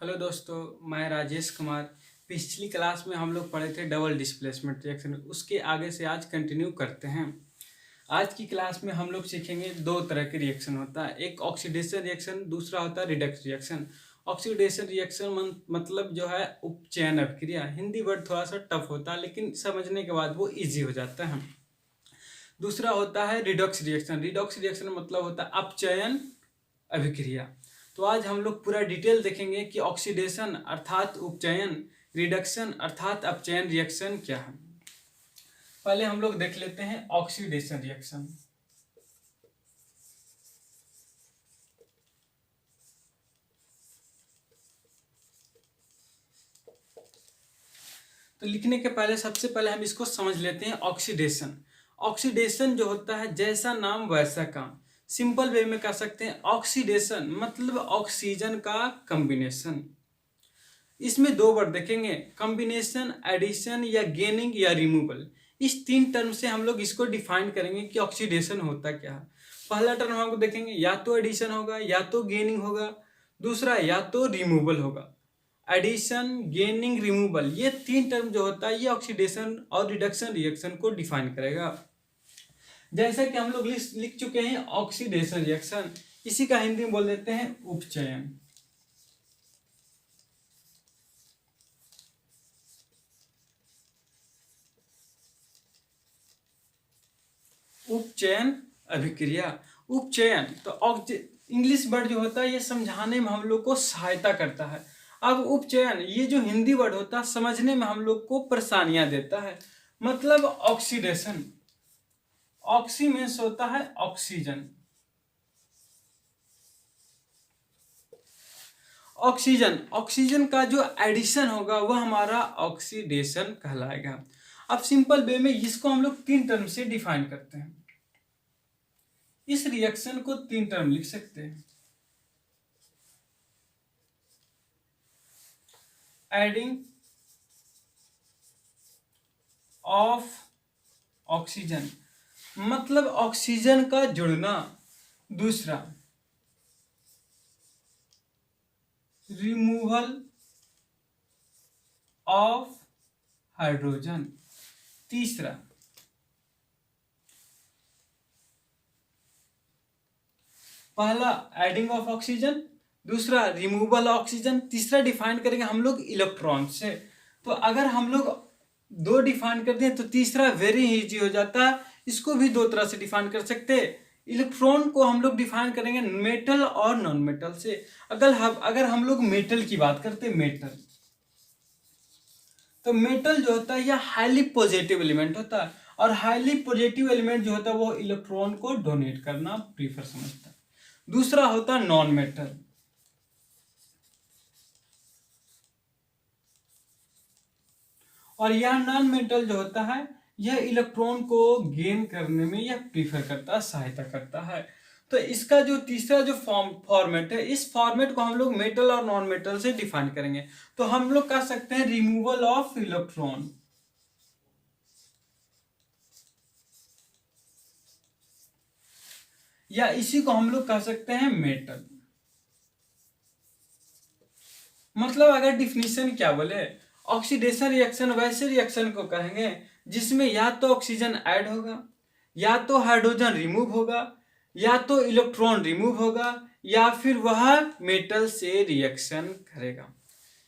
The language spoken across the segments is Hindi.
हेलो दोस्तों, मैं राजेश कुमार। पिछली क्लास में हम लोग पढ़े थे डबल डिस्प्लेसमेंट रिएक्शन। उसके आगे से आज कंटिन्यू करते हैं। आज की क्लास में हम लोग सीखेंगे दो तरह के रिएक्शन होता है, एक ऑक्सीडेशन रिएक्शन, दूसरा होता है रिडक्स रिएक्शन। ऑक्सीडेशन रिएक्शन मतलब जो है उपचयन अभिक्रिया। हिंदी वर्ड थोड़ा सा टफ होता है लेकिन समझने के बाद वो ईजी हो जाता है। दूसरा होता है रिडक्स रिएक्शन। रिडक्स रिएक्शन मतलब होता है अपचयन अभिक्रिया। तो आज हम लोग पूरा डिटेल देखेंगे कि ऑक्सीडेशन अर्थात उपचयन, रिडक्शन अर्थात अपचयन रिएक्शन क्या है। पहले हम लोग देख लेते हैं ऑक्सीडेशन रिएक्शन। तो लिखने के पहले सबसे पहले हम इसको समझ लेते हैं। ऑक्सीडेशन, ऑक्सीडेशन जो होता है जैसा नाम वैसा काम। सिंपल वे में कह सकते हैं ऑक्सीडेशन मतलब ऑक्सीजन का कॉम्बिनेशन। इसमें दो वर्ड देखेंगे, कॉम्बिनेशन, एडिशन या गेनिंग या रिमूवल। इस तीन टर्म से हम लोग इसको डिफाइन करेंगे कि ऑक्सीडेशन होता क्या है। पहला टर्म हम लोग देखेंगे या तो एडिशन होगा या तो गेनिंग होगा, दूसरा या तो रिमूवल होगा। एडिशन, गेनिंग, रिमूवल, ये तीन टर्म जो होता है ये ऑक्सीडेशन और रिडक्शन रिएक्शन को डिफाइन करेगा। जैसा कि हम लोग लिख चुके हैं ऑक्सीडेशन रिएक्शन, इसी का हिंदी में बोल देते हैं उपचयन। उपचयन अभिक्रिया। उपचयन तो इंग्लिश वर्ड जो होता है ये समझाने में हम लोग को सहायता करता है। अब उपचयन ये जो हिंदी वर्ड होता है समझने में हम लोग को परेशानियां देता है। मतलब ऑक्सीडेशन, ऑक्सी मीन्स होता है ऑक्सीजन, ऑक्सीजन, ऑक्सीजन का जो एडिशन होगा वह हमारा ऑक्सीडेशन कहलाएगा। अब सिंपल वे में इसको हम लोग तीन टर्म से डिफाइन करते हैं। इस रिएक्शन को तीन टर्म लिख सकते हैं। एडिंग ऑफ ऑक्सीजन मतलब ऑक्सीजन का जुड़ना, दूसरा रिमूवल ऑफ हाइड्रोजन, तीसरा पहला एडिंग ऑफ ऑक्सीजन, दूसरा रिमूवल ऑक्सीजन, तीसरा डिफाइन करेंगे हम लोग इलेक्ट्रॉन से। तो अगर हम लोग दो डिफाइन करते हैं तो तीसरा वेरी इजी हो जाता है। इसको भी दो तरह से डिफाइन कर सकते हैं। इलेक्ट्रॉन को हम लोग डिफाइन करेंगे मेटल और नॉन मेटल से। अगर हम लोग मेटल की बात करते हैं, मेटल तो मेटल जो होता है यह हाईली पॉजिटिव एलिमेंट होता है और हाईली पॉजिटिव एलिमेंट जो होता है वो इलेक्ट्रॉन को डोनेट करना प्रीफर समझता है। दूसरा होता है नॉन मेटल, और यह नॉन मेटल जो होता है यह इलेक्ट्रॉन को गेन करने में यह प्रीफर करता है, सहायता करता है। तो इसका जो तीसरा जो फॉर्मेट है, इस फॉर्मेट को हम लोग मेटल और नॉन मेटल से डिफाइन करेंगे। तो हम लोग कह सकते हैं रिमूवल ऑफ इलेक्ट्रॉन, या इसी को हम लोग कह सकते हैं मेटल। मतलब अगर डिफिनीशन क्या बोले, ऑक्सीडेशन रिएक्शन वैसे रिएक्शन को कहेंगे जिसमें या तो ऑक्सीजन ऐड होगा, या तो हाइड्रोजन रिमूव होगा, या तो इलेक्ट्रॉन रिमूव होगा, या फिर वह मेटल से रिएक्शन करेगा।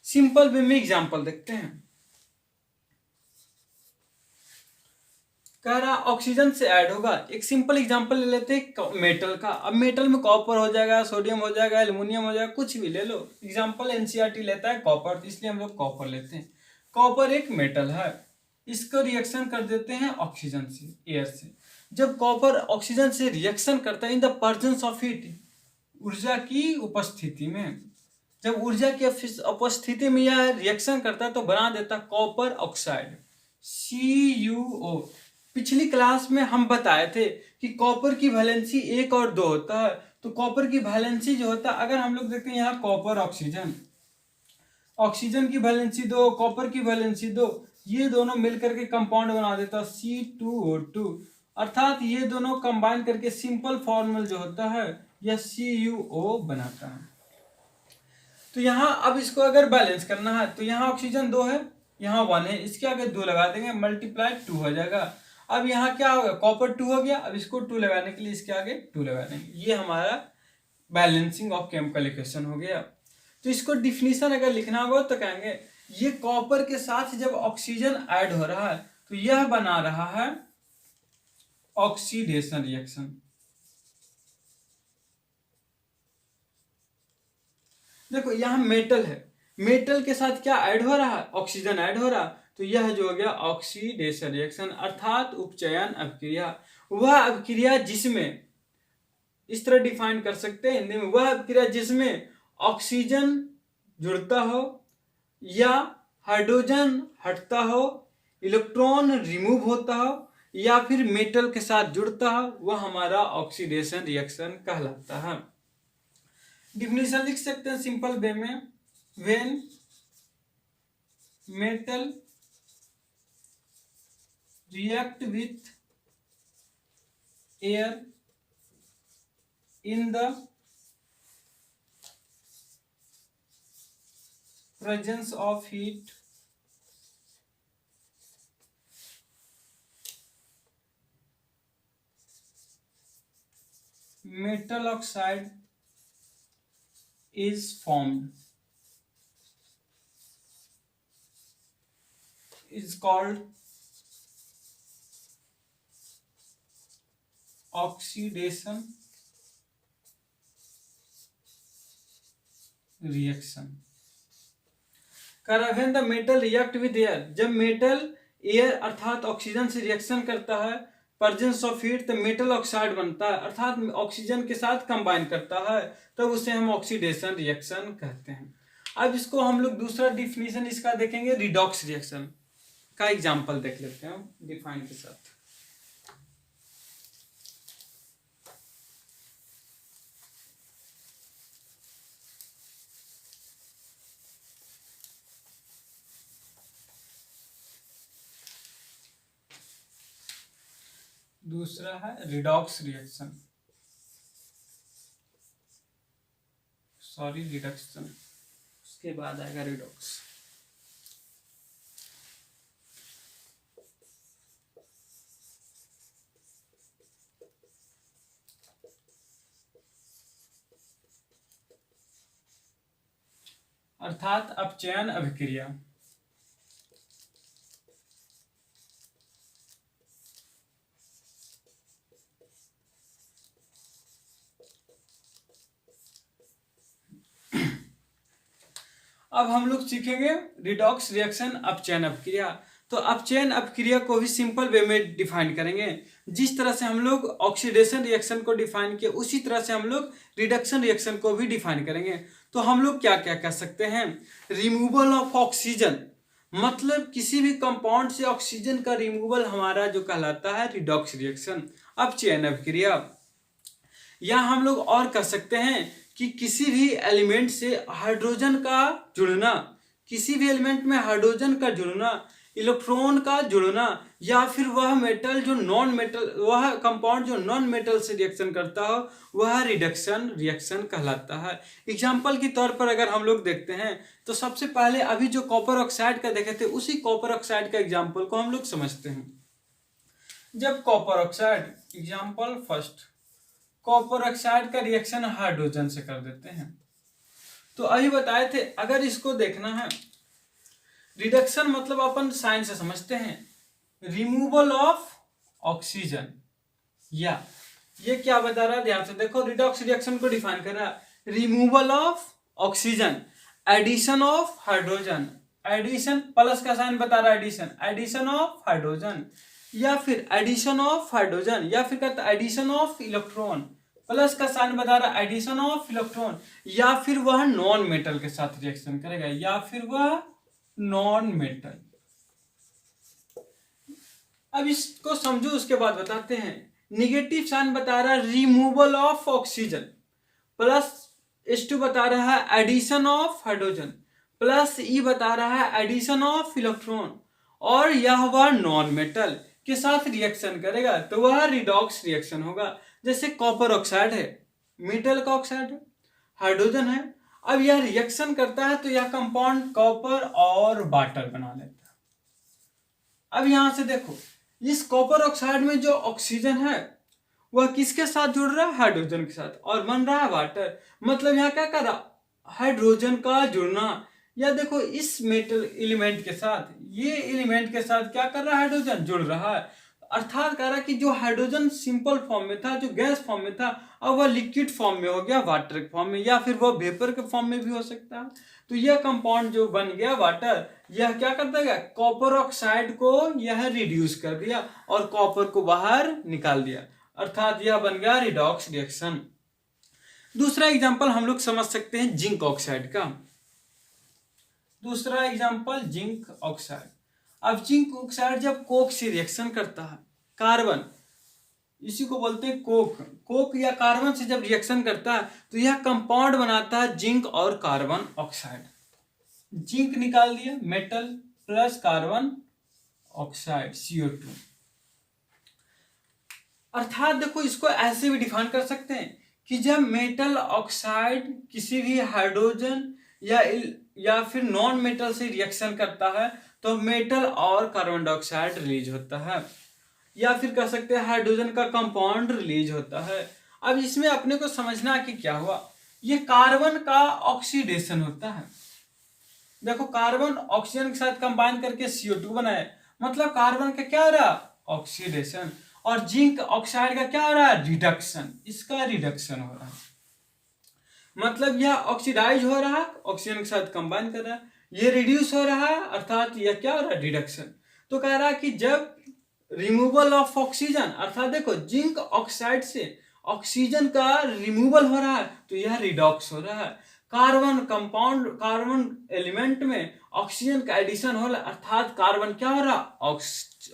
सिंपल वे में एग्जांपल देखते हैं। कह रहा ऑक्सीजन से ऐड होगा, एक सिंपल एग्जांपल ले लेते हैं मेटल का। अब मेटल में कॉपर हो जाएगा, सोडियम हो जाएगा, एल्युमिनियम हो जाएगा, कुछ भी ले लो। एग्जांपल एनसीईआरटी लेता है कॉपर, इसलिए हम लोग कॉपर लेते हैं। कॉपर एक मेटल है, इसको रिएक्शन कर देते हैं ऑक्सीजन से, एयर से। जब कॉपर ऑक्सीजन से रिएक्शन करता है in the presence of heat, ऊर्जा की उपस्थिति में, जब ऊर्जा की उपस्थिति में यह रिएक्शन करता है तो बना देता कॉपर ऑक्साइड, CuO। पिछली क्लास में हम बताए थे कि कॉपर की वैलेंसी 1 और 2 होता है। तो कॉपर की वैलेंसी जो होता है, अगर हम लोग देखते हैं यहाँ कॉपर ऑक्सीजन, ऑक्सीजन की वैलेंसी 2, कॉपर की वैलेंसी 2, ये दोनों मिलकर के कंपाउंड बना देता है C2O2। अर्थात ये दोनों कंबाइन करके सिंपल फॉर्मूला जो होता है यह CuO बनाता है। तो यहाँ अब इसको अगर बैलेंस करना है तो यहाँ ऑक्सीजन 2 है, यहाँ 1 है, इसके आगे 2 लगा देंगे, मल्टीप्लाई 2 हो जाएगा। अब यहाँ क्या होगा, कॉपर 2 हो गया, अब इसको 2 लगाने के लिए इसके आगे 2 लगा देंगे। ये हमारा बैलेंसिंग ऑफ केमिकल इक्वेशन हो गया। तो इसको डिफिनीशन अगर लिखना होगा तो कहेंगे ये कॉपर के साथ जब ऑक्सीजन ऐड हो रहा है तो यह बना रहा है ऑक्सीडेशन रिएक्शन। देखो यहाँ मेटल है, मेटल के साथ क्या ऐड हो रहा है, ऑक्सीजन ऐड हो रहा, तो यह जो हो गया ऑक्सीडेशन रिएक्शन, अर्थात उपचयन अभिक्रिया। वह अभिक्रिया जिसमें, इस तरह डिफाइन कर सकते हैं हिंदी में, वह अभिक्रिया जिसमें ऑक्सीजन जुड़ता हो या हाइड्रोजन हटता हो, इलेक्ट्रॉन रिमूव होता हो या फिर मेटल के साथ जुड़ता हो, वह हमारा ऑक्सीडेशन रिएक्शन कहलाता है। डिफिनेशन लिख सकते हैं सिंपल वे में, when metal react with air in the presence of heat, metal oxide is formed, is called oxidation reaction. When the metal react with air, जब मेटल एयर अर्थात ऑक्सीजन से रिएक्शन करता है, प्रेजेंस ऑफ हीट, तो मेटल ऑक्साइड बनता है अर्थात ऑक्सीजन के साथ कंबाइन करता है, तब उसे हम ऑक्सीडेशन रिएक्शन कहते हैं। अब इसको हम लोग दूसरा डिफिनीशन इसका देखेंगे, रिडॉक्स रिएक्शन का एग्जांपल देख लेते हैं डिफाइन के साथ। दूसरा है रिडॉक्स रिएक्शन, सॉरी रिडक्शन, उसके बाद आएगा रिडॉक्स। अर्थात अपचयन अभिक्रिया। अब हम लोग सीखेंगे रिडॉक्स रिएक्शन, अपचयन अभिक्रिया। तो अपचयन अभिक्रिया को भी सिंपल वे में डिफाइन करेंगे। जिस तरह से हम लोग ऑक्सीडेशन रिएक्शन को डिफाइन किए, उसी तरह से हम लोग रिडक्शन रिएक्शन को भी डिफाइन करेंगे। तो हम लोग क्या क्या कह सकते हैं, रिमूवल ऑफ ऑक्सीजन, मतलब किसी भी कंपाउंड से ऑक्सीजन का रिमूवल हमारा जो कहलाता है रिडॉक्स रिएक्शन, अपचयन अभिक्रिया। या हम लोग और कह सकते हैं कि किसी भी एलिमेंट से हाइड्रोजन का जुड़ना, किसी भी एलिमेंट में हाइड्रोजन का जुड़ना, इलेक्ट्रॉन का जुड़ना, या फिर वह मेटल जो नॉन मेटल, वह कंपाउंड जो नॉन मेटल से रिएक्शन करता हो, वह रिडक्शन रिएक्शन कहलाता है। एग्जाम्पल के तौर पर अगर हम लोग देखते हैं तो सबसे पहले अभी जो कॉपर ऑक्साइड का देखे थे, उसी कॉपर ऑक्साइड का एग्जाम्पल को हम लोग समझते हैं। जब copper oxide, example first, copper oxide का रिएक्शन हाइड्रोजन से कर देते हैं। तो अभी बताए थे, अगर इसको देखना है, रिडक्शन मतलब अपन साइंस से समझते हैं, रिमूवल ऑफ ऑक्सीजन, या ये क्या बता रहा है ध्यान से देखो, रिडॉक्स रिएक्शन को डिफाइन कर रहा है, removal of oxygen, addition of hydrogen, addition plus का साइन बता रहा है एडिशन, एडिशन ऑफ हाइड्रोजन, या फिर एडिशन ऑफ हाइड्रोजन, या फिर कहता है एडिशन ऑफ इलेक्ट्रॉन, प्लस का साइन बता रहा है एडिशन ऑफ इलेक्ट्रॉन, या फिर वह नॉन मेटल के साथ रिएक्शन करेगा, या फिर वह नॉन मेटल। अब इसको समझो, उसके बाद बताते हैं। निगेटिव साइन बता रहा है removal of oxygen, plus H2 बता रहा है addition of hydrogen, plus E बता रहा है एडिशन ऑफ इलेक्ट्रॉन, और यह वह नॉन मेटल के साथ रिएक्शन करेगा, तो वह रिडॉक्स रिएक्शन होगा। जैसे कॉपर ऑक्साइड है, मेटल का ऑक्साइड है, हाइड्रोजन है, अब यह रिएक्शन करता है तो यह कंपाउंड कॉपर और वाटर बना लेता है। अब यहां से देखो, इस कॉपर ऑक्साइड में जो ऑक्सीजन है वह किसके साथ जुड़ रहा है? हाइड्रोजन के साथ, और बन रहा है वाटर। मतलब यहाँ क्या कर रहा? हाइड्रोजन का जुड़ना। या देखो, इस मेटल एलिमेंट के साथ, ये एलिमेंट के साथ क्या कर रहा है? हाइड्रोजन जुड़ रहा है। अर्थात कह रहा कि जो हाइड्रोजन सिंपल फॉर्म में था, जो गैस फॉर्म में था, अब वह लिक्विड फॉर्म में हो गया, वाटर के फॉर्म में, या फिर वह वेपर के फॉर्म में भी हो सकता है। तो यह कंपाउंड जो बन गया वाटर, यह क्या कर देगा? कॉपर ऑक्साइड को यह रिड्यूस कर दिया और कॉपर को बाहर निकाल दिया, अर्थात यह बन गया रिडॉक्स रिएक्शन। दूसरा एग्जांपल हम लोग समझ सकते हैं जिंक ऑक्साइड का। दूसरा एग्जांपल जिंक ऑक्साइड। अब जिंक ऑक्साइड जब कोक से रिएक्शन करता है, कार्बन, इसी को बोलते हैं कोक, कोक या कार्बन से जब रिएक्शन करता है तो यह कंपाउंड बनाता है जिंक और कार्बन ऑक्साइड। जिंक निकाल दिया, metal plus carbon oxide CO2। अर्थात देखो, इसको ऐसे भी डिफाइन कर सकते हैं कि जब मेटल ऑक्साइड किसी भी हाइड्रोजन या फिर नॉन मेटल से रिएक्शन करता है तो मेटल और कार्बन डाइऑक्साइड रिलीज होता है, या फिर कह सकते हैं हाइड्रोजन का कंपाउंड रिलीज होता है। अब इसमें अपने को समझना कि क्या हुआ, ये कार्बन का ऑक्सीडेशन होता है। देखो, कार्बन ऑक्सीजन के साथ कंबाइन करके CO2 बनाए, मतलब कार्बन का क्या हो रहा? ऑक्सीडेशन। और जिंक ऑक्साइड का क्या हो रहा है? रिडक्शन। इसका रिडक्शन हो रहा है, मतलब यह ऑक्सीडाइज हो रहा है, ऑक्सीजन के साथ कंबाइन कर रहा है, ये रिड्यूस हो रहा है, अर्थात यह क्या हो रहा है? रिडक्शन। तो कह रहा है कि जब रिमूवल ऑफ ऑक्सीजन, अर्थात देखो, जिंक ऑक्साइड से ऑक्सीजन का रिमूवल हो रहा है तो यह रिडॉक्स हो रहा है। कार्बन कंपाउंड, कार्बन एलिमेंट में ऑक्सीजन का एडिशन हो रहा है, अर्थात कार्बन क्या हो रहा है?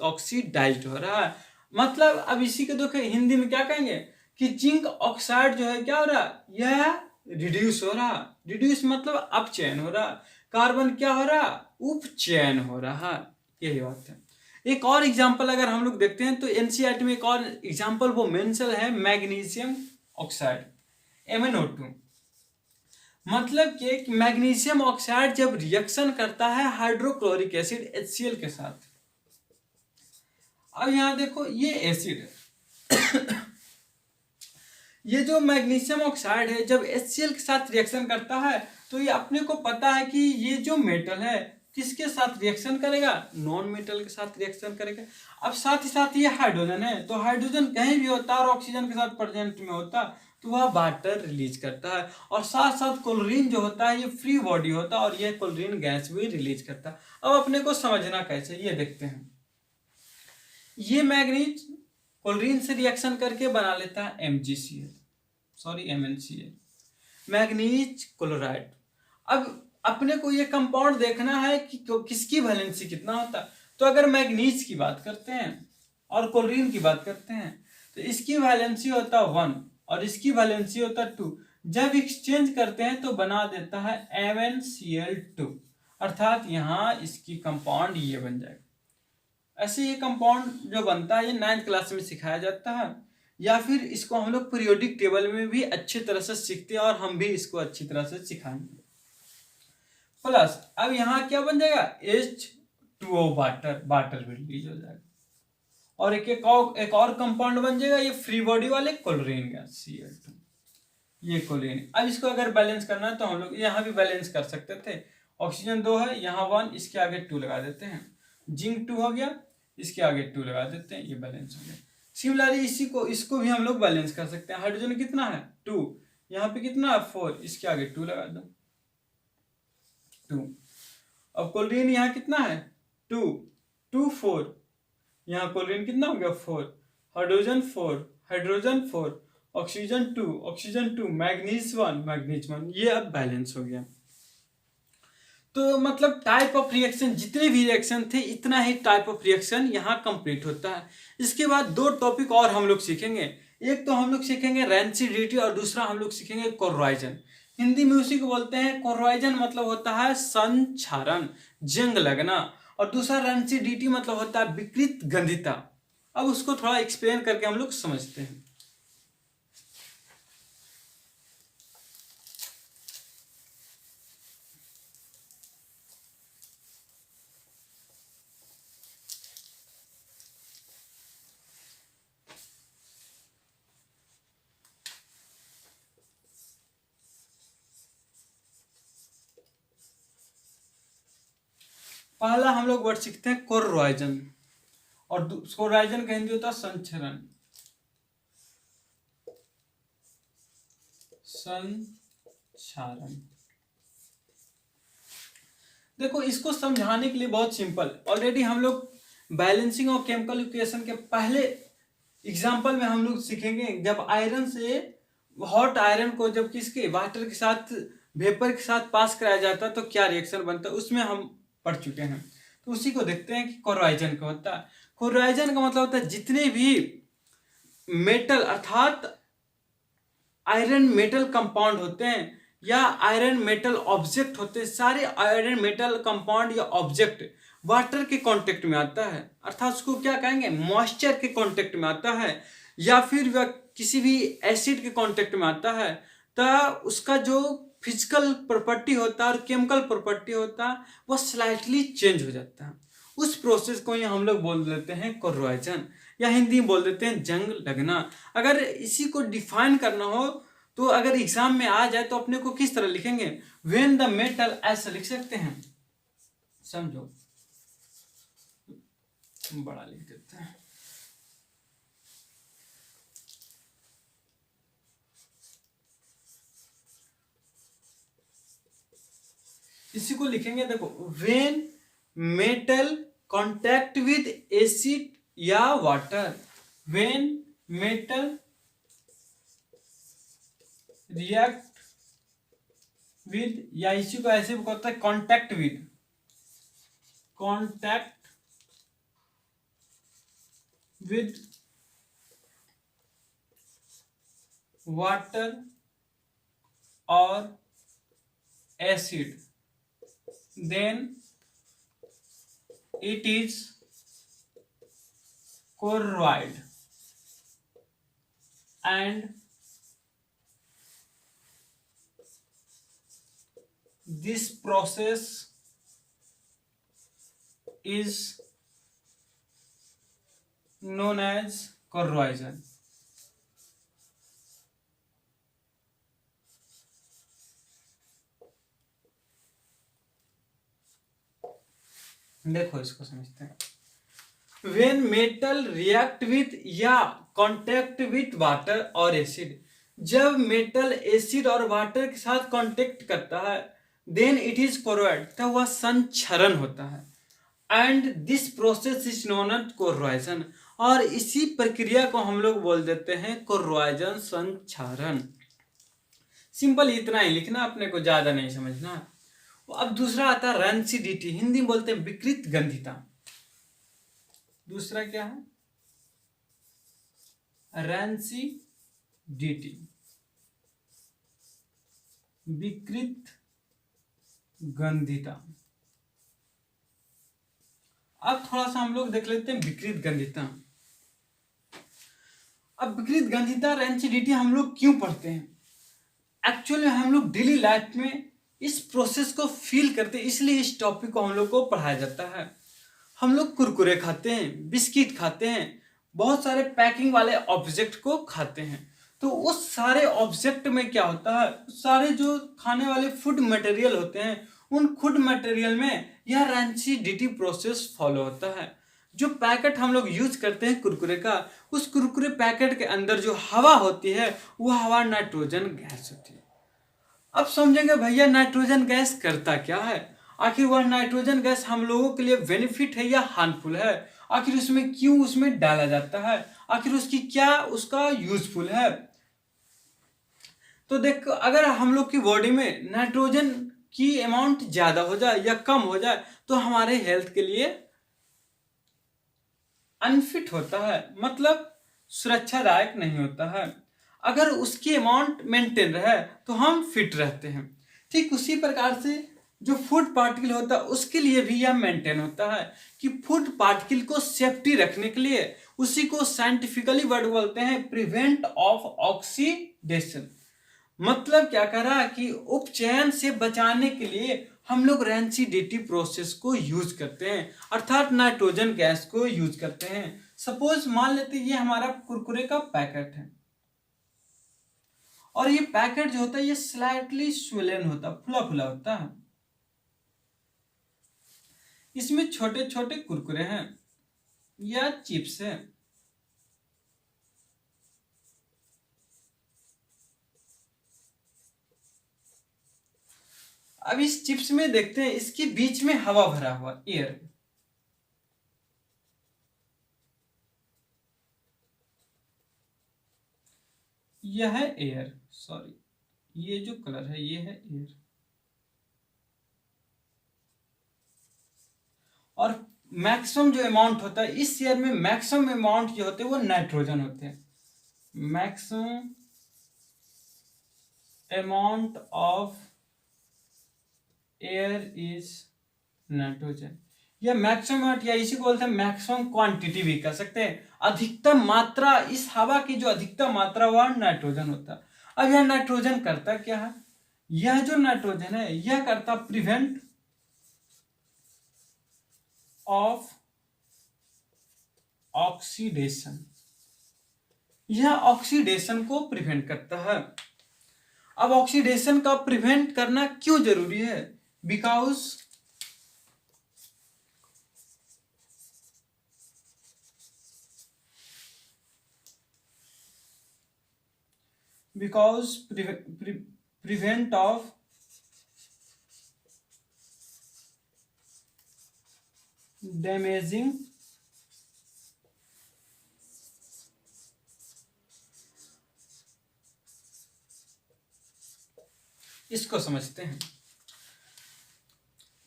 ऑक्सीडाइज्ड हो रहा है। मतलब अब इसी के देखो हिंदी में क्या कहेंगे कि जिंक ऑक्साइड जो है क्या हो रहा है? यह रिड्यूस हो रहा। रिड्यूस मतलब अपचयन हो रहा। कार्बन क्या हो रहा? उपचयन हो रहा। यही बात है। एक और एग्जांपल अगर हम लोग देखते हैं तो एनसीईआरटी में एक और एग्जांपल वो मेंशन है, मैग्नीशियम ऑक्साइड MnO2। मतलब कि मैग्नीशियम ऑक्साइड जब रिएक्शन करता है हाइड्रोक्लोरिक एसिड HCl के साथ। अब यहां देखो, ये एसिड है ये जो मैग्नीशियम ऑक्साइड है जब HCl के साथ रिएक्शन करता है तो ये अपने को पता है कि ये जो मेटल है किसके साथ रिएक्शन करेगा? नॉन मेटल के साथ रिएक्शन करेगा। अब साथ ही साथ ये हाइड्रोजन है, तो हाइड्रोजन कहीं भी होता है और ऑक्सीजन के साथ प्रेजेंट में होता तो वह वाटर रिलीज करता है, और साथ साथ क्लोरीन जो होता है ये फ्री बॉडी होता है और यह क्लोरीन गैस भी रिलीज करता है। अब अपने को समझना कैसे, ये देखते हैं। ये मैग्नीज क्लोरीन से रिएक्शन करके बना लेता है MnCl, मैग्नीज क्लोराइड। अब अपने को ये कंपाउंड देखना है कि किसकी वैलेंसी कितना होता है। तो अगर मैग्नीज की बात करते हैं और क्लोरीन की बात करते हैं तो इसकी वैलेंसी होता है 1 और इसकी वैलेंसी होता है 2। जब एक्सचेंज करते हैं तो बना देता है MnCl2, अर्थात यहाँ इसकी कंपाउंड ये बन जाएगा। ऐसे ये कंपाउंड जो बनता है ये 9th क्लास में सिखाया जाता है, या फिर इसको हम लोग पीरियोडिक टेबल में भी अच्छी तरह से सीखते हैं और हम भी इसको अच्छी तरह से सिखाएंगे। प्लस अब यहाँ क्या बन जाएगा? H2O, वाटर भी रिलीज हो जाएगा, और एक और कंपाउंड बन जाएगा ये फ्री बॉडी वाले क्लोरीन गैस Cl2, ये क्लोरीन। अब इसको अगर बैलेंस करना है तो हम लोग यहाँ भी बैलेंस कर सकते थे। ऑक्सीजन 2 है, यहाँ 1, इसके आगे 2 लगा देते हैं। जिंक 2 हो गया, इसके आगे 2 लगा देते हैं, ये बैलेंस हो गया। सिमिलरली इसको भी हम लोग बैलेंस कर सकते हैं। हाइड्रोजन कितना है? 2, यहाँ पे कितना है? 4, इसके आगे 2 लगा दो, 2। अब क्लोरीन यहाँ कितना है? 2, 2, 4, यहाँ क्लोरीन कितना हो गया? 4, हाइड्रोजन 4, ऑक्सीजन 2, मैग्नीज 1, ये अब बैलेंस हो गया। तो मतलब टाइप ऑफ रिएक्शन, जितने भी रिएक्शन थे इतना ही टाइप ऑफ रिएक्शन यहाँ कंप्लीट होता है। इसके बाद 2 टॉपिक और हम लोग सीखेंगे। एक तो हम लोग सीखेंगे रेंसिडिटी और दूसरा हम लोग सीखेंगे कोरोजन। हिंदी में उसी को बोलते हैं कोरोजन, मतलब होता है संक्षारण, जंग लगना, और दूसरा रेंसिडिटी मतलब होता है विकृत गंधिता। अब उसको थोड़ा एक्सप्लेन करके हम लोग समझते हैं। पहला हम लोग वर्ड सीखते हैं कोर्रोजन, और कोर्रोजन का हिंदी होता है संक्षरण। संक्षारण। देखो इसको समझाने के लिए बहुत सिंपल, ऑलरेडी हम लोग बैलेंसिंग और केमिकल इक्वेशन के पहले एग्जाम्पल में हम लोग सीखेंगे, जब आयरन से हॉट आयरन को जब किसके वाटर के साथ वेपर के साथ पास कराया जाता है तो क्या रिएक्शन बनता है, उसमें हम पढ़ चुके हैं। तो उसी को देखते हैं कि कोर्रोजन क्या होता है। कोर्रोजन का मतलब होता है जितने भी मेटल अर्थात आयरन मेटल कंपाउंड होते हैं या आयरन मेटल ऑब्जेक्ट होते हैं, सारे आयरन मेटल कंपाउंड या ऑब्जेक्ट वाटर के कांटेक्ट में आता है, अर्थात उसको क्या कहेंगे मॉइस्चर के कांटेक्ट में आता है, या फिर वह किसी भी एसिड के कांटेक्ट में आता है, तो उसका जो फिजिकल प्रॉपर्टी होता है और केमिकल प्रॉपर्टी होता है वह स्लाइटली चेंज हो जाता है। उस प्रोसेस को ही हम लोग बोल देते हैं कोर्रोजन, या हिंदी में बोल देते हैं जंग लगना। अगर इसी को डिफाइन करना हो तो अगर एग्जाम में आ जाए तो अपने को किस तरह लिखेंगे, व्हेन द मेटल, ऐसा लिख सकते हैं, समझो बड़ा लिख देते हैं। इसी को लिखेंगे, देखो when metal contact with acid या water, when metal react with, या इसी को ऐसे भी कहता है contact with, contact with water और acid, then it is corroid and this process is known as corrosion। देखो इसको समझते हैं, व्हेन मेटल रिएक्ट विथ या कांटेक्ट विथ वाटर और एसिड, जब मेटल एसिड और वाटर के साथ कांटेक्ट करता है देन इट इज कोरोइड, तो वह संक्षरण होता है, and this process is known as corrosion, और इसी प्रक्रिया को हम लोग बोल देते हैं कोर्रोजन, संक्षारण। सिंपल इतना ही लिखना, अपने को ज्यादा नहीं समझना। अब दूसरा आता है रैंसिडिटी, हिंदी में बोलते हैं विकृत गंधिता। दूसरा क्या है, रैंसिडिटी, विकृत गंधिता। अब थोड़ा सा हम लोग देख लेते हैं विकृत गंधिता। अब विकृत गंधिता रैंसिडिटी हम लोग क्यों पढ़ते हैं, एक्चुअली हम लोग डेली लाइफ में इस प्रोसेस को फील करते हैं, इसलिए इस टॉपिक को हम लोग को पढ़ाया जाता है। हम लोग कुरकुरे खाते हैं, बिस्किट खाते हैं, बहुत सारे पैकिंग वाले ऑब्जेक्ट को खाते हैं, तो उस सारे ऑब्जेक्ट में क्या होता है, सारे जो खाने वाले फूड मटेरियल होते हैं उन फूड मटेरियल में यह रैंसिडिटी प्रोसेस फॉलो होता है। जो पैकेट हम लोग यूज करते हैं कुरकुरे का, उस कुरकुरे पैकेट के अंदर जो हवा होती है वह हवा नाइट्रोजन गैस होती है। अब समझेंगे भैया नाइट्रोजन गैस करता क्या है, आखिर वह नाइट्रोजन गैस हम लोगों के लिए बेनिफिट है या हार्मफुल है, आखिर उसमें क्यों उसमें डाला जाता है, आखिर उसकी क्या उसका यूजफुल है। तो देख, अगर हम लोग की बॉडी में नाइट्रोजन की अमाउंट ज्यादा हो जाए या कम हो जाए तो हमारे हेल्थ के लिए अनफिट होता है, मतलब सुरक्षादायक नहीं होता है। अगर उसकी अमाउंट मेंटेन रहे तो हम फिट रहते हैं। ठीक उसी प्रकार से जो फूड पार्टिकल होता है उसके लिए भी यह मेंटेन होता है कि फूड पार्टिकल को सेफ्टी रखने के लिए उसी को साइंटिफिकली वर्ड बोलते हैं प्रिवेंट ऑफ ऑक्सीडेशन। मतलब क्या कर रहा है कि उपचयन से बचाने के लिए हम लोग रैंसिडिटी प्रोसेस को यूज करते हैं, अर्थात नाइट्रोजन गैस को यूज करते हैं। सपोज मान लेते ये हमारा कुरकुरे का पैकेट है और ये पैकेट जो होता है ये स्लाइटली स्वेलन होता है, फुला फुला होता है। इसमें छोटे छोटे कुरकुरे हैं या चिप्स है। अब इस चिप्स में देखते हैं, इसके बीच में हवा भरा हुआ, एयर। यह है एयर, सॉरी, ये जो कलर है ये है एयर। और मैक्सिमम जो अमाउंट होता है इस एयर में, मैक्सिमम अमाउंट जो होते हैं वो नाइट्रोजन होते हैं। Maximum amount of air is nitrogen, या मैक्सिमम अमाउंट, या इसी को बोलते हैं मैक्सिमम क्वांटिटी भी कह सकते हैं। अधिकतम मात्रा, इस हवा की जो अधिकतम मात्रा वह नाइट्रोजन होता है। अब यह नाइट्रोजन करता क्या है, यह जो नाइट्रोजन है यह करता प्रिवेंट ऑफ ऑक्सीडेशन, यह ऑक्सीडेशन को प्रिवेंट करता है। अब ऑक्सीडेशन का प्रिवेंट करना क्यों जरूरी है, बिकॉज prevent of damaging इसको समझते हैं।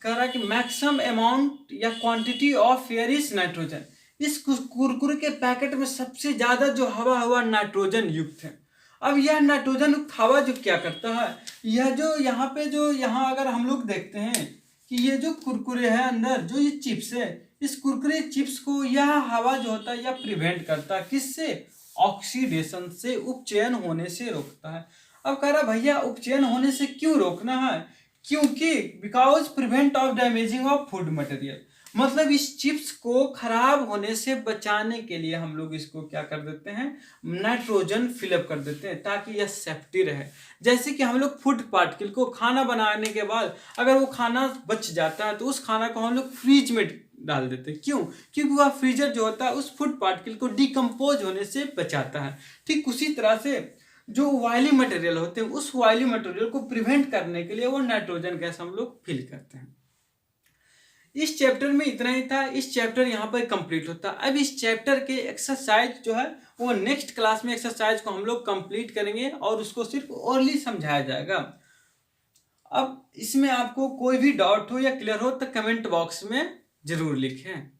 कह रहा कि मैक्सिमम अमाउंट या quantity of air is nitrogen, इस कुरकुरे के पैकेट में सबसे ज्यादा जो हवा हुआ नाइट्रोजन युक्त है। अब यह नाइट्रोजन युक्त हवा जो क्या करता है, यह जो यहाँ पे जो यहाँ अगर हम लोग देखते हैं कि ये जो कुरकुरे है अंदर जो ये चिप्स है, इस कुरकुरे चिप्स को यह हवा जो होता है यह प्रिवेंट करता है, किससे, ऑक्सीडेशन से, उपचयन होने से रोकता है। अब कह रहा भैया उपचयन होने से क्यों रोकना है, क्योंकि because prevent of damaging of food material, मतलब इस चिप्स को खराब होने से बचाने के लिए हम लोग इसको क्या कर देते हैं, नाइट्रोजन फिलअप कर देते हैं ताकि यह सेफ्टी रहे। जैसे कि हम लोग फूड पार्टिकल को खाना बनाने के बाद अगर वो खाना बच जाता है तो उस खाना को हम लोग फ्रिज में डाल देते हैं, क्यों, क्योंकि वह फ्रीजर जो होता है उस फूड पार्टिकल को डिकम्पोज होने से बचाता है। ठीक उसी तरह से जो वायली मटेरियल होते हैं उस वायली मटेरियल को प्रिवेंट करने के लिए वो नाइट्रोजन गैस हम लोग फिल करते हैं। इस चैप्टर में इतना ही था, इस चैप्टर यहाँ पर कंप्लीट होता है। अब इस चैप्टर के एक्सरसाइज जो है वो नेक्स्ट क्लास में एक्सरसाइज को हम लोग कंप्लीट करेंगे और उसको सिर्फ ओरली समझाया जाएगा। अब इसमें आपको कोई भी डाउट हो या क्लियर हो तो कमेंट बॉक्स में जरूर लिखें।